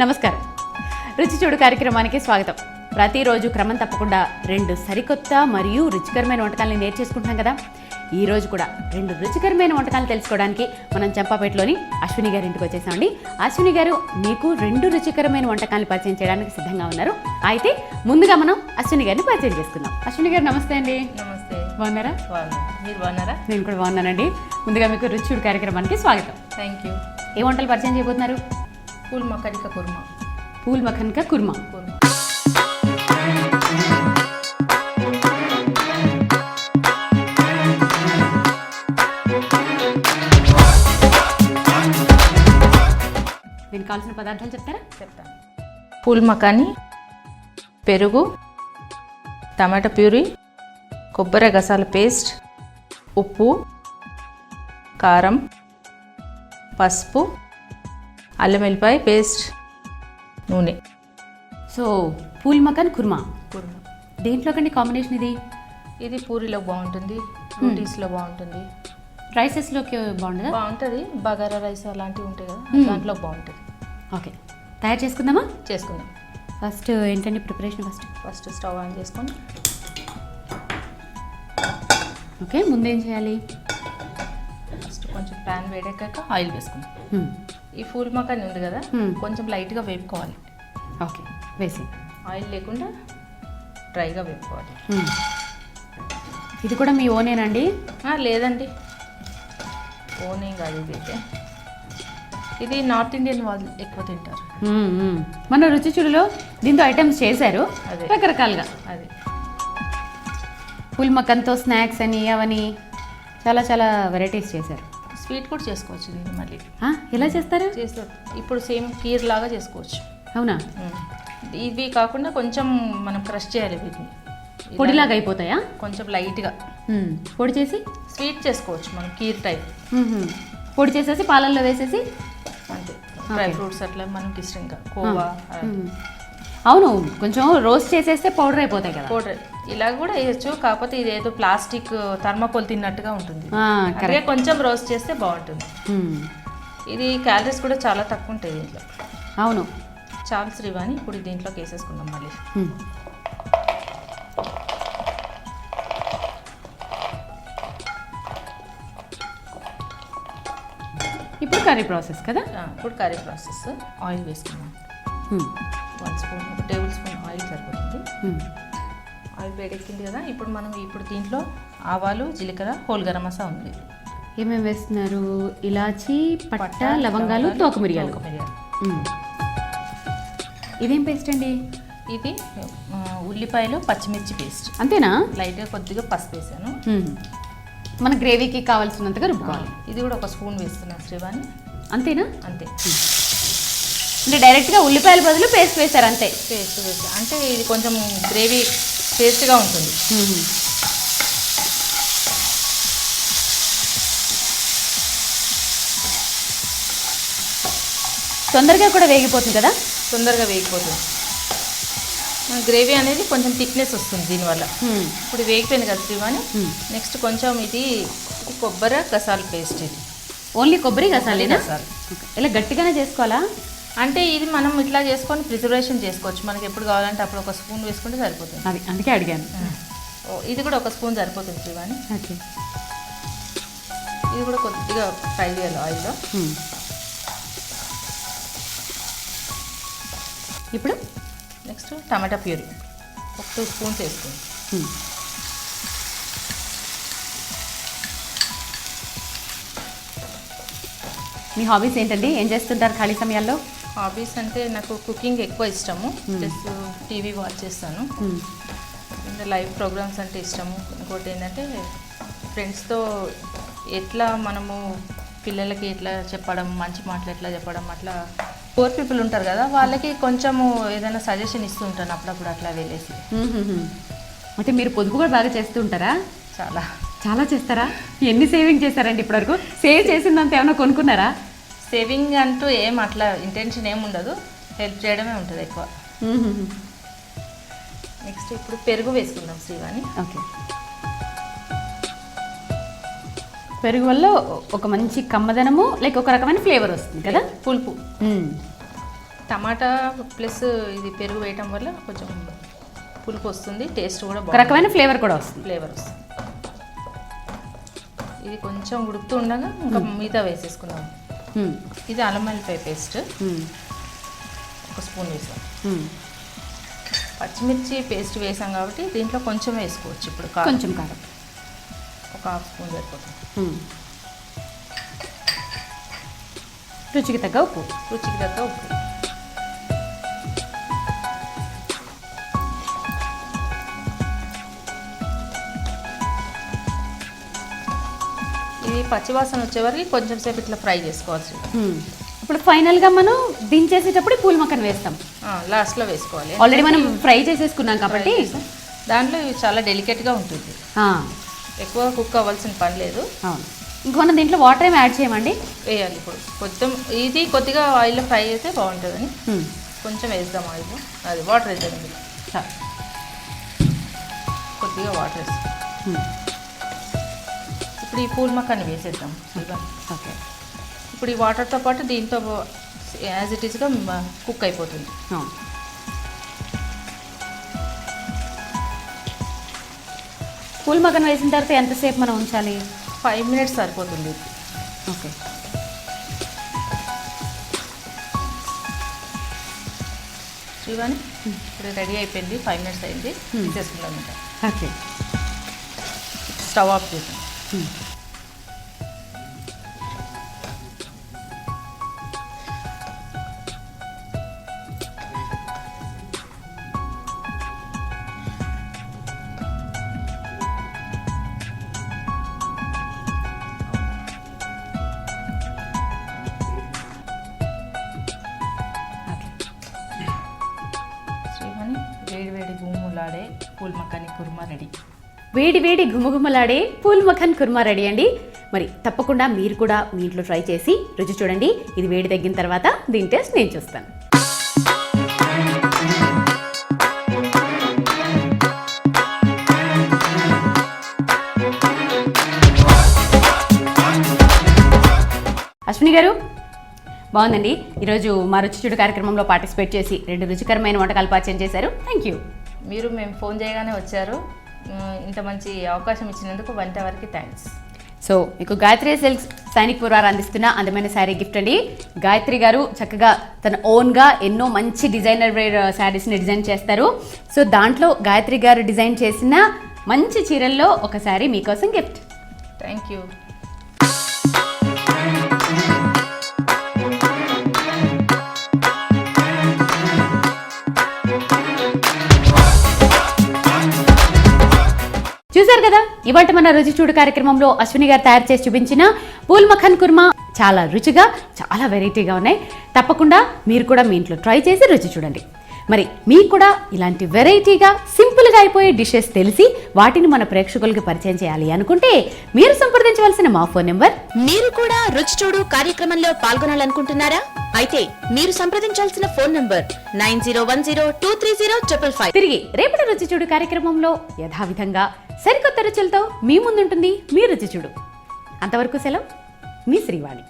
నమస్కారం. రుచి చూడు కార్యక్రమానికి స్వాగతం. ప్రతిరోజు క్రమం తప్పకుండా 2 సరికొత్త మరియు రుచికరమైన వంటకాలను నేర్చేసుకుంటున్నాం కదా. ఈ రోజు కూడా 2 రుచికరమైన వంటకాలను తెలుసుకోవడానికి మనం చంపాపేటలోని అశ్విని గారి ఇంటికి వచ్చేసామండి. అశ్విని గారు మీకు 2 రుచికరమైన వంటకాలను పరిచయం చేయడానికి సిద్ధంగా ఉన్నారు. అయితే ముందుగా మనం అశ్విని గారిని పరిచయం చేసుకుందాం. అశ్విని గారు నమస్తే అండి. నమస్తే. బాగున్నారా? మీరు బాగున్నారా? నేను కూడా బాగున్నానండి. ముందుగా మీకు రుచి చూడు కార్యక్రమానికి స్వాగతం. Thank you. ఏ వంటలు పరిచయం చేయబోతున్నారు? పూల్ మక్కన్ కా కుర్మా. పూల్ మక్కన్ కా కుర్మా. దీనికి కావాల్సిన పదార్థాలు చెప్తారా? చెప్తాను. పూల్ మకాని, పెరుగు, టమాటా ప్యూరీ, కొబ్బరి గసాల పేస్ట్, ఉప్పు, కారం, పసుపు, అల్లం వెల్లిపాయ పేస్ట్, నూనె. సో పూల్ మక్కన్ కుర్మా కుర్మా దేంట్లోకండి కాంబినేషన్ ఇది? ఇది పూరీలో బాగుంటుంది, రోటీస్లో బాగుంటుంది, రైసెస్లోకి బాగుంటుందా? బాగుంటుంది. బగారా రైస్ అలాంటివి ఉంటాయి కదా, దాంట్లో బాగుంటుంది. ఓకే, తయారు చేసుకుందామా? చేసుకుందాం. ఫస్ట్ ఏంటండి ప్రిపరేషన్? ఫస్ట్ స్టవ్ ఆన్ చేసుకొని, ఓకే, ముందేం చేయాలి? ఫస్ట్ కొంచెం ప్యాన్ వేడెక్కాక ఆయిల్ వేసుకుందాం. ఈ పూల్ మకాని ఉంది కదా, కొంచెం లైట్గా వేపుకోవాలి. ఓకే, వేసి ఆయిల్ లేకుండా డ్రైగా వేపుకోవాలి. ఇది కూడా మీ ఓనేనండి? లేదండి, ఓనేం కాదు. ఇదైతే ఇది నార్త్ ఇండియన్ వాళ్ళు ఎక్కువ తింటారు. మన రుచి చూడులో దీంతో ఐటమ్స్ చేశారు అదే రకరకాలుగా. అది పూల్ మక్కన్తో స్నాక్స్ అని అవని చాలా చాలా వెరైటీస్ చేశారు. స్వీట్ కూడా చేసుకోవచ్చు దీన్ని. మళ్ళీ ఎలా చేస్తారు? చేస్తారు ఇప్పుడు సేమ్ కీర్ లాగా చేసుకోవచ్చు. అవునా? ఇవి కాకుండా కొంచెం మనం క్రష్ చేయాలి వీటిని. పొడిలాగా అయిపోతాయా? కొంచెం లైట్గా పొడి చేసి స్వీట్ చేసుకోవచ్చు మనం, కీర్ టైప్. పొడి చేసేసి పాలల్లో వేసేసి అంతే. డ్రై ఫ్రూట్స్ అట్లా మనకి ఇష్టంగా, కోవా. అవును, కొంచెం రోస్ట్ చేసేస్తే పౌడర్ అయిపోతాయి కదా. పౌడర్ ఇలా కూడా వేయచ్చు, కాకపోతే ఇది ఏదో ప్లాస్టిక్ థర్మాకోల్ తిన్నట్టుగా ఉంటుంది. అదే కొంచెం రోస్ట్ చేస్తే బాగుంటుంది. ఇది క్యాలరీస్ కూడా చాలా తక్కువ ఉంటాయి దీంట్లో. అవును. చాలు శ్రీవాణి, ఇప్పుడు దీంట్లోకి వేసేసుకుందాం మళ్ళీ. ఇప్పుడు కర్రీ ప్రాసెస్ కదా. ఇప్పుడు కర్రీ ప్రాసెస్. ఆయిల్ వేసుకుందాం. 1 స్పూన్, 1 టేబుల్ స్పూన్ ఆయిల్ సరిపోతుంది. ఆయిల్ వేడెక్కింది కదా, ఇప్పుడు దీంట్లో ఆవాలు, జీలకర్ర, హోల్ గరం మసాలా ఉంది. ఏమేమి వేస్తున్నారు? ఇలాచి, పట్ట, లవంగాలు, తోక మిరియాలు. ఇదేం పేస్ట్ అండి? ఇది ఉల్లిపాయలు, పచ్చిమిర్చి పేస్ట్. అంతేనా? లైట్గా కొద్దిగా పసుపు వేసాను. మన గ్రేవీకి కావాల్సినంతగా రుబ్బుకోవాలి. ఇది కూడా 1 స్పూన్ వేస్తున్నాను శ్రీవాణి. అంతేనా? అంతే. అంటే డైరెక్ట్గా ఉల్లిపాయల బదులు పేస్ట్ వేశారు అంతే? పేస్ట్ వేసి అంటే ఇది కొంచెం గ్రేవీ టేస్ట్గా ఉంటుంది. తొందరగా కూడా వేగిపోతుంది కదా. తొందరగా వేగిపోతుంది. గ్రేవీ అనేది కొంచెం థిక్నెస్ వస్తుంది దీనివల్ల. ఇప్పుడు వేగిపోయింది కదా శ్రీవాణి. నెక్స్ట్ కొంచెం ఇది కొబ్బరి గసాల పేస్ట్. ఇది ఓన్లీ కొబ్బరి గసాలేనా? గసాలు. ఇలా గట్టిగానే చేసుకోవాలా? అంటే ఇది మనం ఇట్లా చేసుకొని ప్రిజర్వేషన్ చేసుకోవచ్చు. మనకి ఎప్పుడు కావాలంటే అప్పుడు 1 స్పూన్ వేసుకుంటే సరిపోతుంది. అది అందుకే అడిగాను. ఇది కూడా 1 స్పూన్ సరిపోతుంది శ్రీవాణి. ఓకే, ఇది కూడా కొద్దిగా ఫ్రై చేయాలి ఆయిల్లో. ఇప్పుడు నెక్స్ట్ టమాటా ప్యూరీ 2 స్పూన్స్ వేసుకుంది. మీ హాబీస్ ఏంటండి? ఏం చేస్తుంటారు ఖాళీ సమయాల్లో? హాబీస్ అంటే నాకు కుకింగ్ ఎక్కువ ఇష్టము, ప్లస్ టీవీ వాచ్ చేస్తాను. ఇంకా లైవ్ ప్రోగ్రామ్స్ అంటే ఇష్టము. ఇంకోటి ఏంటంటే ఫ్రెండ్స్తో ఎట్లా మనము పిల్లలకి ఎట్లా చెప్పడం, మంచి మాటలు ఎట్లా చెప్పడం, అట్లా పూర్ పీపుల్ ఉంటారు కదా, వాళ్ళకి కొంచెము ఏదైనా సజెషన్ ఇస్తూ ఉంటాను అప్పుడప్పుడు అట్లా వెళ్ళేసి. అంటే మీరు పొదుపు కూడా బాగా చేస్తూ ఉంటారా? చాలా చాలా చేస్తారా? ఎన్ని సేవింగ్ చేస్తారండి ఇప్పటివరకు? సేవ్ చేసిందంత ఏమైనా కొనుక్కున్నారా? సేవింగ్ అంటూ ఏం అట్లా ఇంటెన్షన్ ఏమి ఉండదు, హెల్ప్ చేయడమే ఉంటుంది ఎక్కువ. నెక్స్ట్ ఇప్పుడు పెరుగు వేసుకుందాం శ్రీవాణి. ఓకే, పెరుగు వల్ల ఒక మంచి కమ్మదనము, లైక్ ఒక రకమైన ఫ్లేవర్ వస్తుంది కదా. పులుపు. టమాటా ప్లస్ ఇది పెరుగు వేయటం వల్ల కొంచెం పులుపు వస్తుంది, టేస్ట్ కూడా ఒక రకమైన ఫ్లేవర్ కూడా వస్తుంది. ఫ్లేవర్ వస్తుంది. ఇది కొంచెం ఉడుకుతూ ఉండగా ఇంకా మిగతా వేసేసుకున్నాం. ఇది అల్లం వెల్లిపాయ పేస్ట్ ఒక స్పూన్ వేసాం. పచ్చిమిర్చి పేస్ట్ వేసాం కాబట్టి దీంట్లో కొంచెం వేసుకోవచ్చు. ఇప్పుడు కొంచెం కారం ఒక హాఫ్ స్పూన్ సరిపోతుంది. రుచికి తగ్గ ఉప్పు. ఇది పచ్చివాసన వచ్చేవరకు కొంచెం సేపు ఇట్లా ఫ్రై చేసుకోవచ్చు. ఇప్పుడు ఫైనల్గా మనం దించేసేటప్పుడు పూల్ మక్కన్ వేస్తాం. లాస్ట్లో వేసుకోవాలి. ఆల్రెడీ మనం ఫ్రై చేసేసుకున్నాం కాబట్టి దాంట్లో ఇవి చాలా డెలికేట్గా ఉంటుంది. ఎక్కువ కుక్ అవ్వాల్సిన పని లేదు. ఇంక మనం దీంట్లో వాటర్ ఏమి యాడ్ చేయమండి? వేయాలి. ఇప్పుడు కొంచెం ఇది కొద్దిగా ఆయిల్లో ఫ్రై అయితే బాగుంటుందని కొంచెం వేద్దాం. ఆయిల్ అది వాటర్ వేద్దాం. కొద్దిగా వాటర్ వేస్తాం. ఇప్పుడు ఈ పూల్ మక్కని వేసేద్దాం. ఓకే. ఇప్పుడు ఈ వాటర్తో పాటు దీంతో యాజ్ ఇట్ ఈస్గా కుక్ అయిపోతుంది. పూల్ మక్కన్ వేసిన తర్వాత ఎంతసేపు మనం ఉంచాలి? 5 minutes సరిపోతుంది. ఓకే. శ్రీవాణి ఇప్పుడు రెడీ అయిపోయింది. 5 minutes అయింది. తీసేసుకుందాం. ఓకే. స్టవ్ ఆఫ్ చేసాం. వేడి గుమ్ములాడే పూల్ మక్కని కుర్మా రెడీ. వేడి గుమగుమలాడే పూల్ మక్కన్ కుర్మా రెడీ అండి. మరి తప్పకుండా మీరు కూడా మీ ఇంట్లో ట్రై చేసి రుచి చూడండి. ఇది వేడి తగ్గిన తర్వాత దీని టేస్ట్ నేను చూస్తాను. అశ్విని గారు బాగుందండి. ఈరోజు మా రుచి చూడు కార్యక్రమంలో పార్టిసిపేట్ చేసి 2 రుచికరమైన వంటకాలు పరిచయం చేశారు. Thank you. మేము ఫోన్ చేయగానే వచ్చారు. ఇంత మంచి అవకాశం ఇచ్చినందుకు వంటవారికి థ్యాంక్స్. సో మీకు గాయత్రి సిల్క్స్ సైనిక్పూర్ వారు అందిస్తున్న అందమైన శారీ గిఫ్ట్ అండి. గాయత్రి గారు చక్కగా తన ఓన్గా ఎన్నో మంచి డిజైనర్ వేర్ శారీస్ని డిజైన్ చేస్తారు. సో దాంట్లో గాయత్రి గారు డిజైన్ చేసిన మంచి చీరల్లో ఒక శారీ మీకోసం గిఫ్ట్. Thank you. చూశారు కదా, ఇవాళ మన రుచి చూడు కార్యక్రమంలో అశ్విని గారు తయారు చేసి చూపించిన పూల్ మక్కన్ కుర్మా చాలా రుచిగా, చాలా వెరైటీగా ఉన్నాయి. తప్పకుండా మీరు కూడా మీ ఇంట్లో ట్రై చేసి రుచి చూడండి. మరి మీకు కూడా ఇలాంటి వెరైటీగా సింపుల్గా అయిపోయే డిషెస్ తెలిసి వాటిని మన ప్రేక్షకులకి పరిచయం చేయాలి అనుకుంటే మీరు సంప్రదించవలసిన మా ఫోన్ నెంబర్. మీరు కూడా రుచి చూడు కార్యక్రమంలో పాల్గొనాలనుకుంటున్నారా? అయితే మీరు సంప్రదించాల్సిన ఫోన్ నంబర్ 9010230555. తిరిగి రేపటి రుచి చూడు కార్యక్రమంలో యథావిధంగా సరికొత్త రుచులతో మీ ముందుంటుంది మీ రుచి చూడు. అంతవరకు సెలవు, మీ శ్రీవాణి.